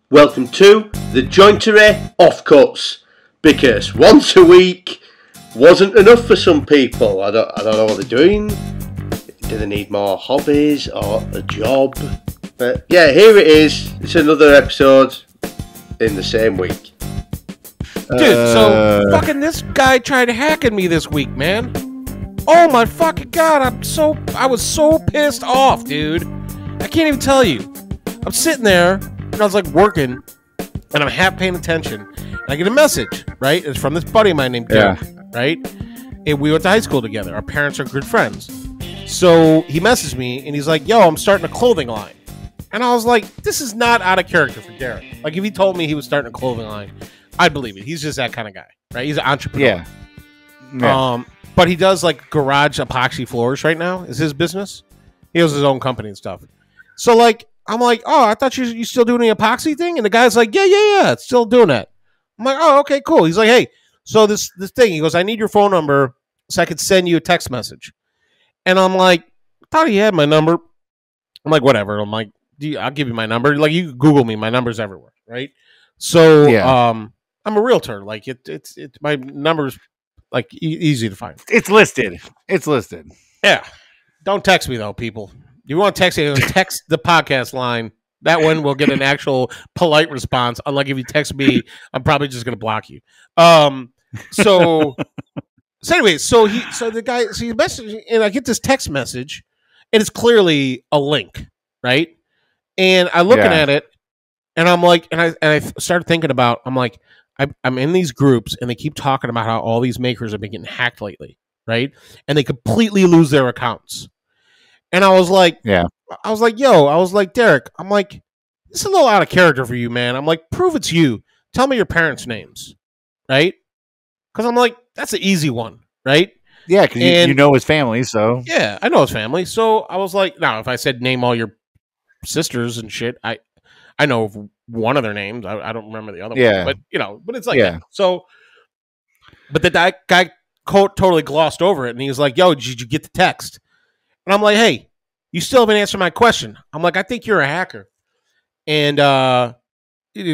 Welcome to the Jointery Offcuts, because once a week wasn't enough for some people. I don't know what they're doing. Do they need more hobbies or a job? But yeah, here it is. It's another episode in the same week. Dude, so fucking this guy tried hacking me this week, man. Oh my fucking god, I was so pissed off, dude. I can't even tell you. I'm sitting there, and I was like working, and I'm half paying attention, and I get a message, right? It's from this buddy of mine named Gelman, right? And we went to high school together. Our parents are good friends. So he messaged me, and he's like, yo, I'm starting a clothing line. And I was like, this is not out of character for Derek. Like, if he told me he was starting a clothing line, I'd believe it. He's just that kind of guy, right? He's an entrepreneur. Yeah. But he does, like, garage epoxy floors right now is his business. He has his own company and stuff. So, like, I'm like, oh, I thought you still doing the epoxy thing? And the guy's like, yeah, it's still doing that. I'm like, oh, okay, cool. He's like, hey, so this thing, he goes, I need your phone number so I could send you a text message. And I'm like, I thought he had my number. I'm like, whatever. I'm like, I'll give you my number. Like, you can Google me. My number's everywhere, right? So, I'm a realtor. Like, it's my number's, like, easy to find. It's listed. Yeah. Don't text me, though, people. You want to text me, text the podcast line. That one will get an actual polite response. Unlike if you text me, I'm probably just going to block you. So anyway, so he messaged, and I get this text message, and it's clearly a link, right? And I'm looking at it, and I'm like, and I started thinking about, I'm like, I'm in these groups, and they keep talking about how all these makers have been getting hacked lately, right? And they completely lose their accounts. And I was like, Derek, I'm like, this is a little out of character for you, man. I'm like, prove it's you. Tell me your parents' names, right? Because I'm like, that's an easy one, right? Yeah, because you know his family, so. Yeah, I know his family. So I was like, now, if I said name all your sisters and shit, I know one of their names. I don't remember the other one. But, but it's like that. So, but the guy totally glossed over it, and he was like, yo, did you get the text? And I'm like, hey, you still haven't answered my question. I'm like, I think you're a hacker. And the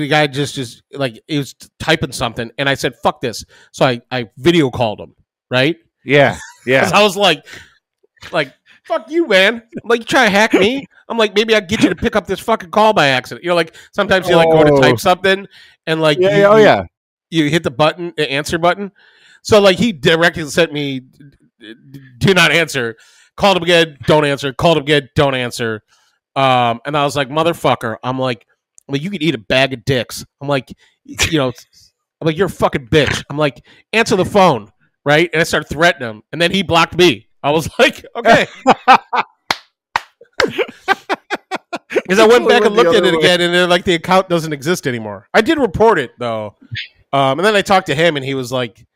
guy just like, he was typing something, and I said, fuck this. So I video called him, right? Yeah. Because I was like, fuck you, man. I'm like, you try to hack me? I'm like, maybe I'll get you to pick up this fucking call by accident. Like, sometimes you, like, go to type something, and, like, you hit the button, the answer button. So, like, he directly sent me, do not answer. Called him again, don't answer. Called him again, don't answer. And I was like, motherfucker. I'm like, you could eat a bag of dicks. I'm like, you're a fucking bitch. I'm like, answer the phone, right? And I started threatening him, and then he blocked me. I was like, okay. Because I went back and looked at it again, and then, like, the account doesn't exist anymore. I did report it, though. And then I talked to him, and he was like,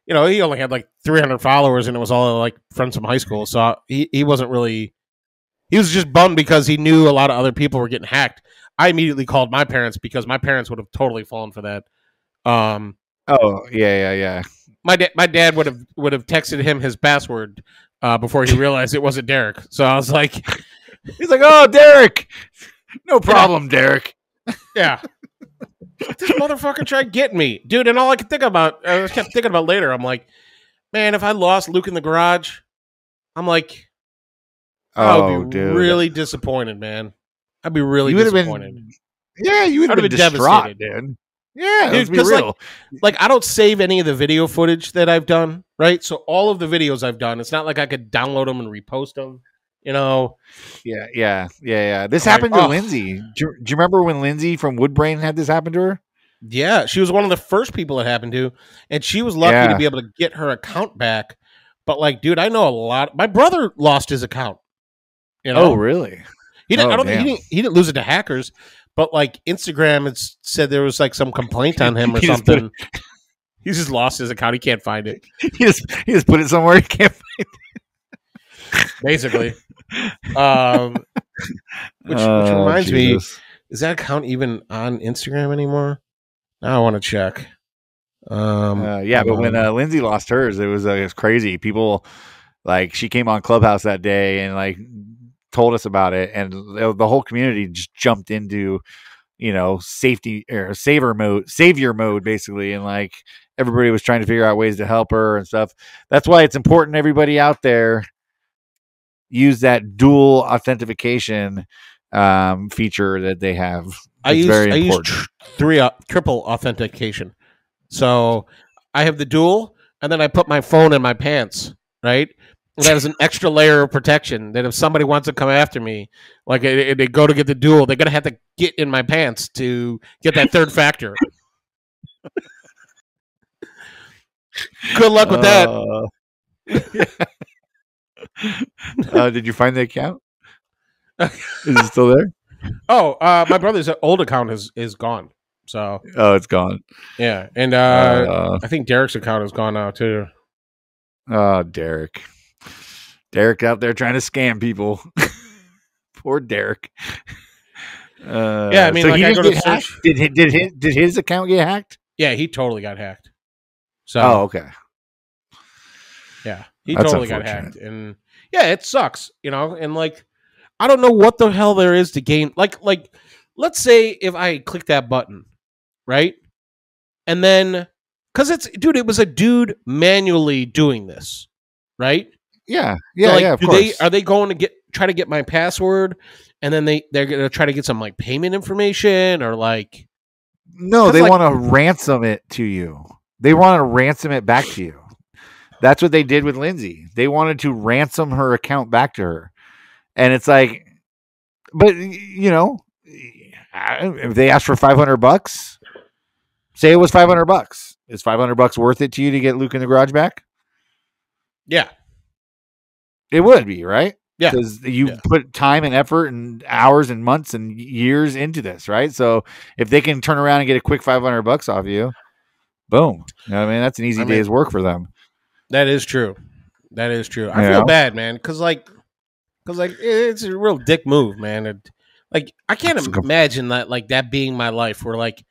he only had like 300 followers, and it was all like friends from high school. So he wasn't really, he was just bummed because he knew a lot of other people were getting hacked. I immediately called my parents because my parents would have totally fallen for that. Yeah. My dad would have texted him his password before he realized it wasn't Derek. So I was like, he's like, oh, Derek, no problem, Derek. Yeah. This motherfucker tried getting me, dude. And all I kept thinking about later, I'm like, man, if I lost Luke in the garage, I'm like, I would be really disappointed, man. I'd be really disappointed. You would have been distraught, dude. Yeah, dude, because like I don't save any of the video footage that I've done, right? So all of the videos I've done, it's not like I could download them and repost them. Yeah. This happened to Lindsay. Do you remember when Lindsay from Woodbrain had this happen to her? Yeah, she was one of the first people it happened to, and she was lucky to be able to get her account back. But, like, dude, I know a lot. My brother lost his account. Oh, really? He didn't. He didn't lose it to hackers, but, like, Instagram said there was, like, some complaint on him or something. He just lost his account. He can't find it. He just put it somewhere he can't find it. Basically. Which reminds me, is that account even on Instagram anymore? Now I want to check. But when Lindsay lost hers, it was crazy. People, like, she came on Clubhouse that day and, like, told us about it, and the whole community just jumped into safety or savior mode, basically. And like everybody was trying to figure out ways to help her and stuff. That's why it's important everybody out there use that dual authentication feature that they have. I use triple authentication. So I have the dual, and then I put my phone in my pants, right? And that is an extra layer of protection that if somebody wants to come after me, like they go to get the dual, they're going to have to get in my pants to get that third factor. Good luck with that. Did you find the account? Is it still there? Oh, my brother's old account is gone. So it's gone. Yeah, and I think Derek's account is gone now too. Oh, Derek out there trying to scam people. Poor Derek. Yeah, I mean, so like, he I didn't go to get search. hacked? Did his account get hacked? Yeah, he totally got hacked. So okay. Yeah, he That's totally got hacked, and yeah, it sucks, and like I don't know what the hell there is to gain. Like let's say if I click that button, right, and then because it was a dude manually doing this, right? Yeah, so, like, of course. Are they going to try to get my password, and then they're going to try to get some like payment information or like? No, they want to ransom it to you. They want to ransom it back to you. That's what they did with Lindsay. They wanted to ransom her account back to her, and it's like, but if they asked for $500, say it was $500. Is $500 worth it to you to get Luke in the garage back? Yeah. It would be, right? Yeah. Because you put time and effort and hours and months and years into this, right? So if they can turn around and get a quick $500 off you, boom. You know what I mean? That's an easy day's work for them. That is true. I feel bad, man, because it's a real dick move, man. Like I can't imagine that being my life. Where I can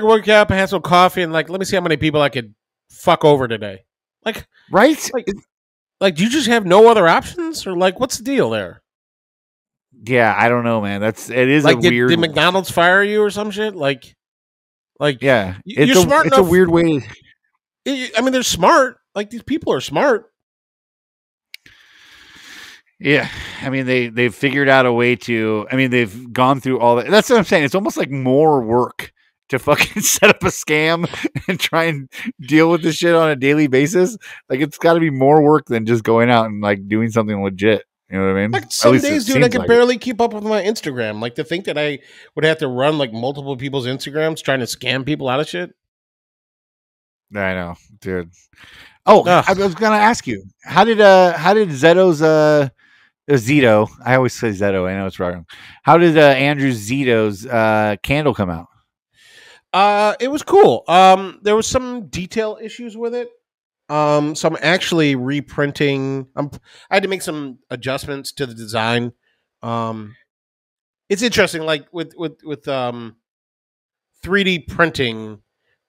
wake up and have some coffee and like let me see how many people I could fuck over today. Like right? Like do you just have no other options, or like what's the deal there? Yeah, I don't know, man. It is like, a weird. Did McDonald's fire you or some shit? Like yeah, you're smart enough. It's a weird way. I mean, they're smart. Like these people are smart. Yeah, I mean they've figured out a way to. I mean they've gone through all that. That's what I'm saying. It's almost like more work to fucking set up a scam and try and deal with this shit on a daily basis. Like it's got to be more work than just going out and like doing something legit. You know what I mean? Like some days, dude, I can barely keep up with my Instagram. Like to think that I would have to run like multiple people's Instagrams trying to scam people out of shit. I know, dude. Oh, I was gonna ask you, how did Zeto's Zito? I always say Zeto. I know it's wrong. How did Andrew Zito's candle come out? It was cool. There was some detail issues with it. So I'm actually reprinting. I had to make some adjustments to the design. It's interesting, like with 3D printing,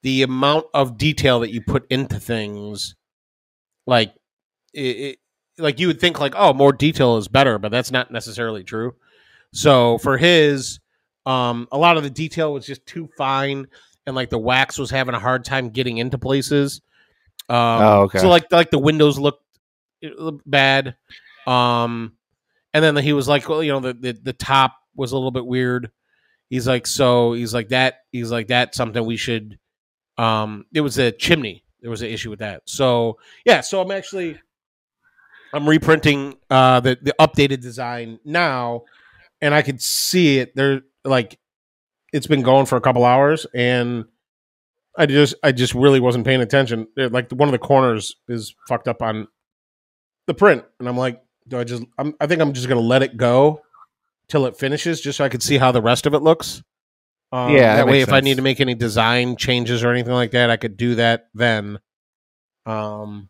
the amount of detail that you put into things, like like you would think like, oh, more detail is better, but that's not necessarily true. So for his, a lot of the detail was just too fine, and like the wax was having a hard time getting into places. Okay. So like the windows looked bad, and then he was like, well, the top was a little bit weird. He's like that's something we should. It was a chimney. There was an issue with that. So yeah, so I'm reprinting the updated design now, and I could see it. There, like, it's been going for a couple hours, and I just really wasn't paying attention. Like one of the corners is fucked up on the print, and I'm like, I think I'm just gonna let it go till it finishes, just so I could see how the rest of it looks. That way, if I need to make any design changes or anything like that, I could do that then. But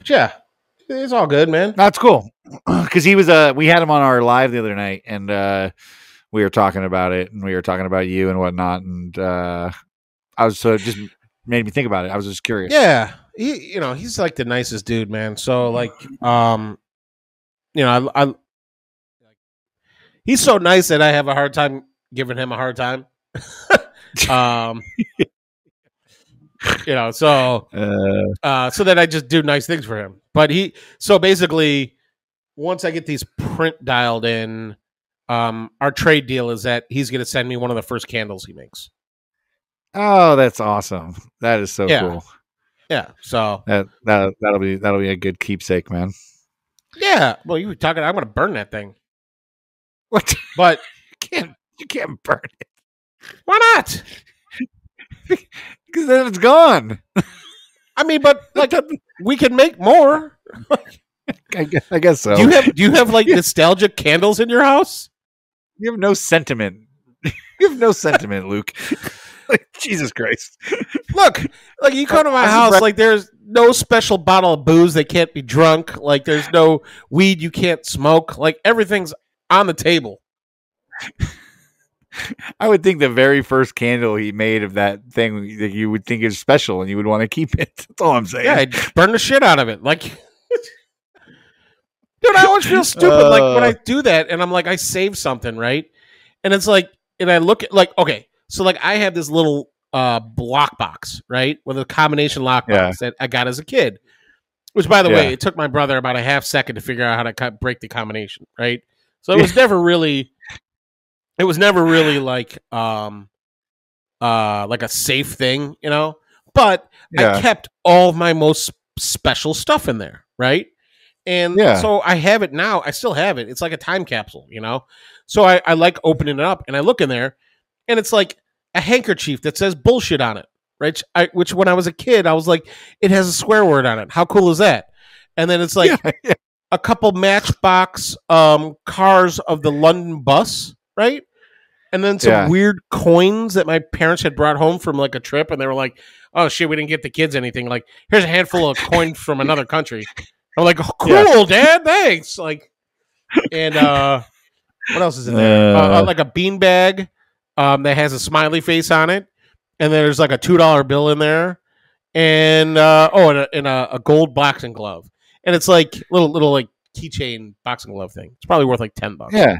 yeah, it's all good, man. That's cool. Because he was we had him on our live the other night, and we were talking about it, and we were talking about you and whatnot, and I was just made me think about it. I was just curious. Yeah, he's like the nicest dude, man. So like, I he's so nice that I have a hard time giving him a hard time. um, so then I just do nice things for him. But so basically, once I get these print dialed in, our trade deal is that he's going to send me one of the first candles he makes. Oh, that's awesome! That is so cool. Yeah, so that'll be a good keepsake, man. Yeah, well, you were talking. I'm going to burn that thing. What? But you can't burn it. Why not? Because then it's gone. I mean, but like we can make more. I guess so. Do you have like nostalgic candles in your house? You have no sentiment. You have no sentiment, Luke. Like, Jesus Christ. Look, like you come to my house, like there's no special bottle of booze that can't be drunk. Like there's no weed you can't smoke. Like everything's on the table. I would think the very first candle he made of that thing that you would think is special and you would want to keep it. That's all I'm saying. Yeah, I'd burn the shit out of it. Like, dude, I always feel stupid like when I do that and I'm like, I save something, right? And it's like, and I look at like, okay, so like I have this little lock box, right? With a combination lock box that I got as a kid. Which, by the way, it took my brother about a half second to figure out how to break the combination, right? So it was never really... It was never really like a safe thing, you know. But I kept all of my most special stuff in there, right? And so I have it now. I still have it. It's like a time capsule, you know. So I like opening it up and I look in there, and it's like a handkerchief that says bullshit on it, right? Which when I was a kid, I was like, it has a swear word on it. How cool is that? And then it's like a couple Matchbox cars of the London bus, right? And then some weird coins that my parents had brought home from like a trip, and they were like, "Oh shit, we didn't get the kids anything." Like, here's a handful of coins from another country. I'm like, "Oh, cool, Dad, thanks." Like, and what else is in there? Like a beanbag that has a smiley face on it, and there's like a $2 bill in there, and a gold boxing glove, and it's like little like keychain boxing glove thing. It's probably worth like $10. Yeah.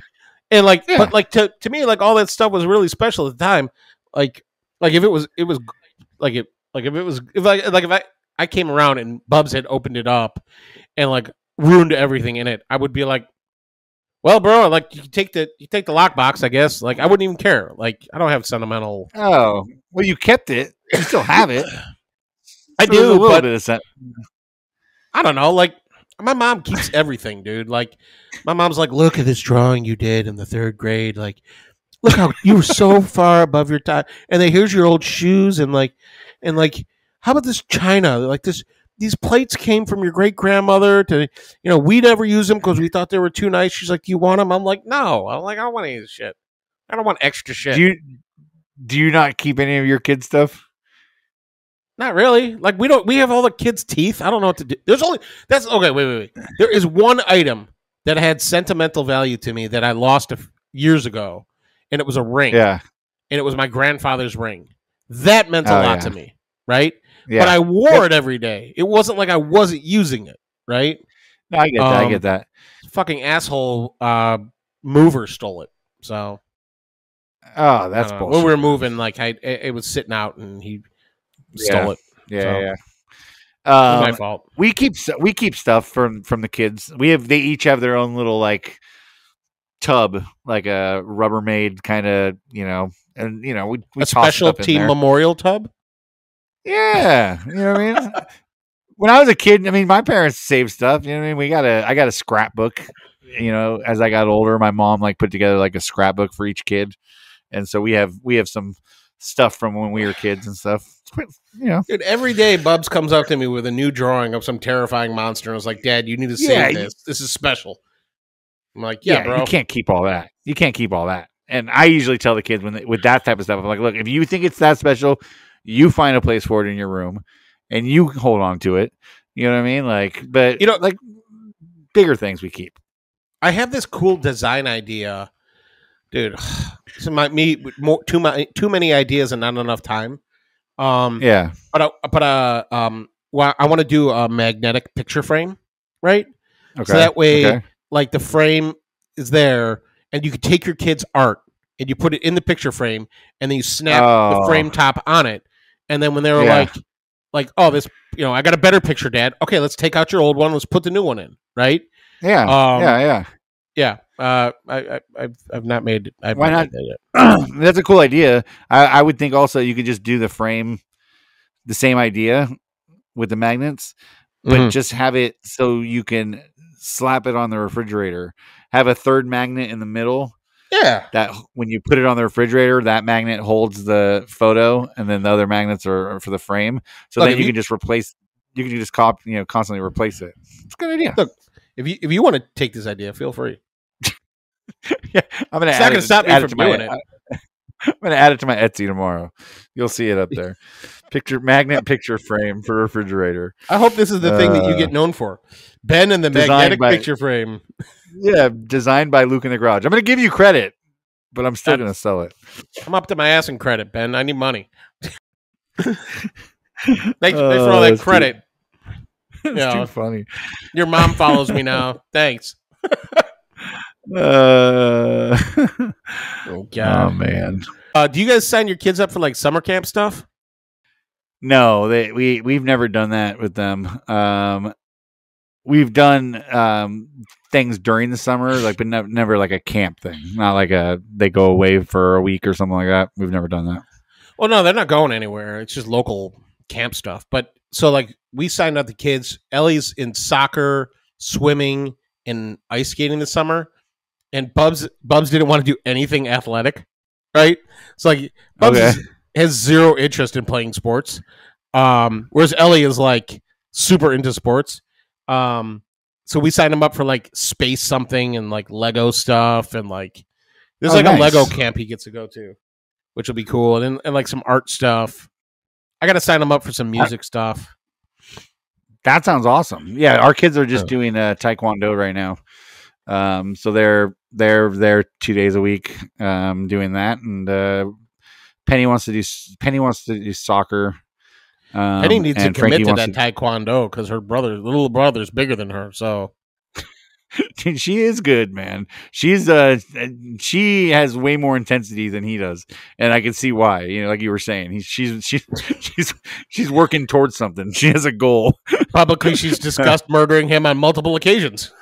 And like, but like to me, like all that stuff was really special at the time. Like if I came around and Bubs had opened it up and like ruined everything in it, I would be like, well, bro, like you take the lockbox, I guess. Like I wouldn't even care. Like I don't have sentimental. Oh, well, you kept it. You still have it. I do, but I don't know. Like. My mom keeps everything, dude. Like, my mom's like, look at this drawing you did in the 3rd grade. Like, look how you were so far above your time. And then here's your old shoes and how about this china? Like these plates came from your great grandmother to, we never use them because we thought they were too nice. She's like, do you want them? I'm like, no. I'm like, I don't want any of this shit. I don't want extra shit. Do you not keep any of your kids' stuff? Not really. Like we have all the kids' teeth. I don't know what to do. Wait. There is one item that had sentimental value to me that I lost years ago, and it was a ring. Yeah. And it was my grandfather's ring. That meant a lot to me, right? Yeah. But I wore it every day. It wasn't like I wasn't using it, right? No, I get that. Fucking asshole mover stole it. So. Oh, that's bullshit. When we were moving, like it was sitting out, and he stole it. Yeah. My fault. We keep stuff from the kids. They each have their own little like tub, like a Rubbermaid kind of, and we a special team memorial tub. Yeah, you know what I mean. When I was a kid, I mean, my parents saved stuff. You know what I mean. I got a scrapbook. As I got older, my mom like put together like a scrapbook for each kid, and so we have some stuff from when we were kids and stuff. Dude, every day Bubs comes up to me with a new drawing of some terrifying monster and I was like, Dad, you need to save this. This is special. I'm like, yeah, bro. You can't keep all that. And I usually tell the kids with that type of stuff, I'm like, look, if you think it's that special, you find a place for it in your room and you hold on to it. You know what I mean? Like, but like bigger things we keep. I have this cool design idea, dude. Too many ideas and not enough time. But I want to do a magnetic picture frame, right? Okay. So that way, like the frame is there, and you can take your kids' art and you put it in the picture frame, and then you snap the frame top on it. And then when they were like, oh, this, I got a better picture, Dad. Okay, let's take out your old one. Let's put the new one in, right? Yeah. I've not made. Why not? That's a cool idea. I would think also you could just do the frame, the same idea with the magnets, but just have it so you can slap it on the refrigerator. Have a third magnet in the middle. Yeah. That when you put it on the refrigerator, that magnet holds the photo, and then the other magnets are for the frame. So then you can just replace. You can just constantly replace it. It's a good idea. Look, if you want to take this idea, feel free. Yeah, I'm gonna. It's not going to stop me from doing it. I'm going to add it to my Etsy tomorrow. You'll see it up there. Magnet picture frame for refrigerator. I hope this is the thing that you get known for. Ben and the magnetic picture frame. Yeah, designed by Luke in the Garage. I'm going to give you credit, but I'm still going to sell it. I'm up to my ass in credit, Ben. I need money. Thanks for all that credit. It's too funny. Your mom follows me now. Thanks. Oh God. Oh man. Do you guys sign your kids up for like summer camp stuff? No, we've never done that with them. We've done things during the summer, like, but never like a camp thing. Not like they go away for a week or something like that. We've never done that. Well, no, they're not going anywhere. It's just local camp stuff. But so like we signed up the kids. Ellie's in soccer, swimming, and ice skating this summer. And Bubs didn't want to do anything athletic, right? It's like Bubs has zero interest in playing sports, whereas Ellie is like super into sports. So we signed him up for like space something and like Lego stuff, and like there's a Lego camp he gets to go to, which will be cool, and like some art stuff. I got to sign him up for some music stuff. That sounds awesome. Yeah, our kids are just doing Taekwondo right now. So they're 2 days a week doing that, and Penny wants to do soccer. Penny needs to commit to that Taekwondo because her little brother's bigger than her. So she is good, man. She has way more intensity than he does, and I can see why. Like you were saying, she's working towards something. She has a goal. Publicly, she's discussed murdering him on multiple occasions.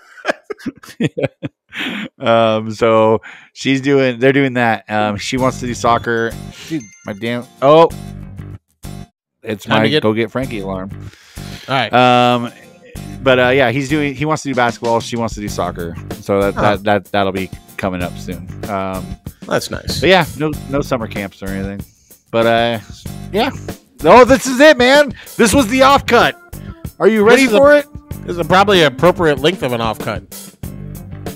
So they're doing that. She wants to do soccer. Dude, it's my go get Frankie alarm. All right. But he wants to do basketball. She wants to do soccer. So that'll be coming up soon. That's nice. But yeah, no summer camps or anything. But yeah. Oh, this is it, man. This was the offcut. Are you ready for it? This is probably an appropriate length of an offcut.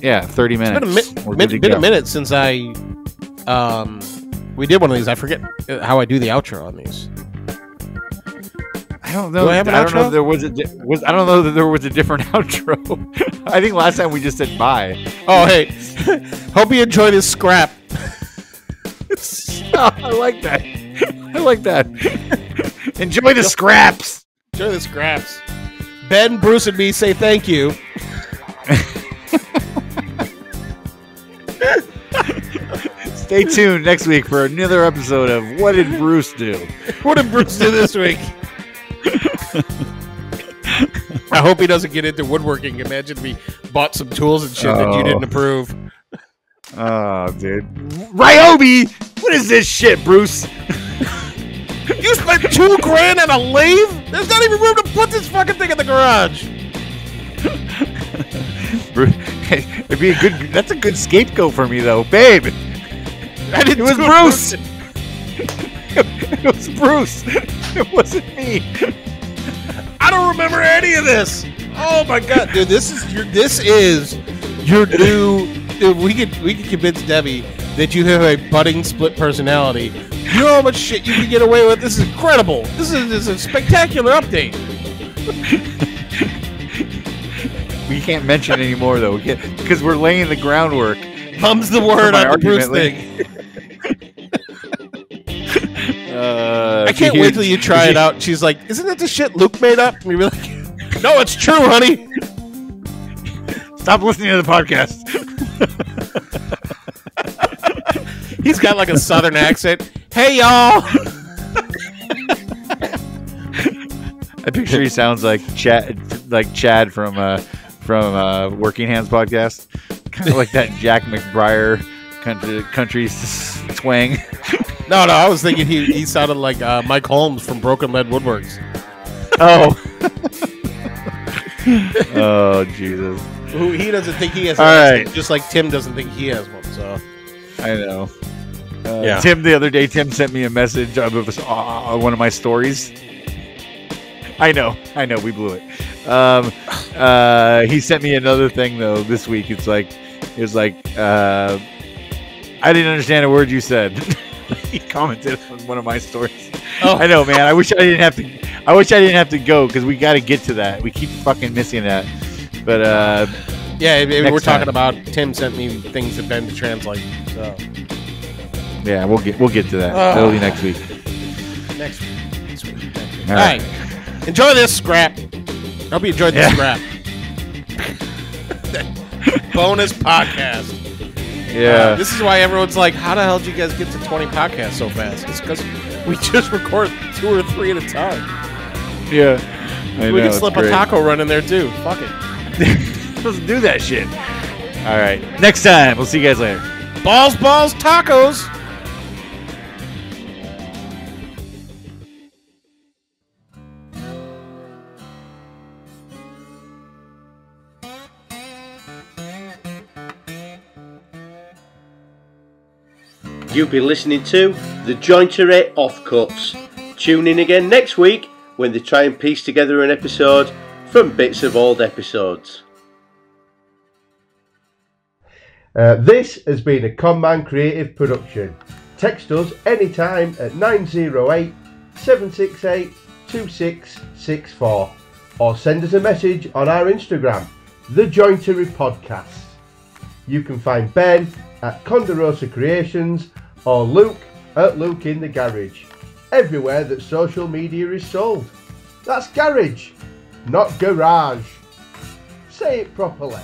Yeah, 30 minutes. It's been a minute since we did one of these. I forget how I do the outro on these. I don't know. Do I have an outro? I don't know if I don't know that there was a different outro. I think last time we just said bye. Oh, hey. Hope you enjoy this scrap. I like that. Enjoy the scraps. Enjoy the scraps. Ben, Bruce, and me say thank you. Stay tuned next week for another episode of What Did Bruce Do? What did Bruce do this week? I hope he doesn't get into woodworking. Imagine if he bought some tools and shit that you didn't approve. Oh, dude. Ryobi! What is this shit, Bruce? You spent $2,000 on a lathe? There's not even room to put this fucking thing in the garage. It'd be that's a good scapegoat for me, though. Babe! It was Bruce! It was Bruce! It wasn't me! I don't remember any of this! Oh my god, dude, this is your new... Dude, we could convince Debbie that you have a budding split personality. You know how much shit you can get away with? This is incredible! This is a spectacular update! We can't mention it anymore, though, because we're laying the groundwork. Mum's the word on the Bruce thing. I can't wait till you try it out. She's like, isn't that the shit Luke made up? And you're like, no, it's true, honey. Stop listening to the podcast. He's got like a southern accent. Hey, y'all. I picture he sounds like Chad from Working Hands podcast, kind of like that Jack McBrayer country twang. No, I was thinking he sounded like Mike Holmes from Broken Lead Woodworks. Oh. Oh, Jesus. Who he doesn't think he has All accent, right. just like Tim doesn't think he has one. So I know. Yeah. Tim, the other day, sent me a message of one of my stories. I know, we blew it. He sent me another thing though this week. It was like, I didn't understand a word you said. He commented on one of my stories. Oh. I know, man. I wish I didn't have to go because we got to get to that. We keep fucking missing that. But yeah, we're talking time. about Tim sent me things to Ben to translate. So yeah, we'll get to that early next week. Next week. All All right. Enjoy this scrap. Hope you enjoyed this scrap. Bonus podcast. Yeah. This is why everyone's like, how the hell did you guys get to 20 podcasts so fast? It's because we just record 2 or 3 at a time. Yeah. We can slip a taco run in there too. Fuck it. Let's do that shit. All right. Next time. We'll see you guys later. Balls, tacos. You've been listening to The Jointery Offcuts. Tune in again next week when they try and piece together an episode from bits of old episodes. This has been a ConMan creative production. Text us anytime at 908 768 2664 or send us a message on our Instagram, The Jointery Podcast. You can find Ben at Conderosa Creations or Luke at Luke in the Garage. Everywhere that social media is sold. That's garage, not garage. Say it properly.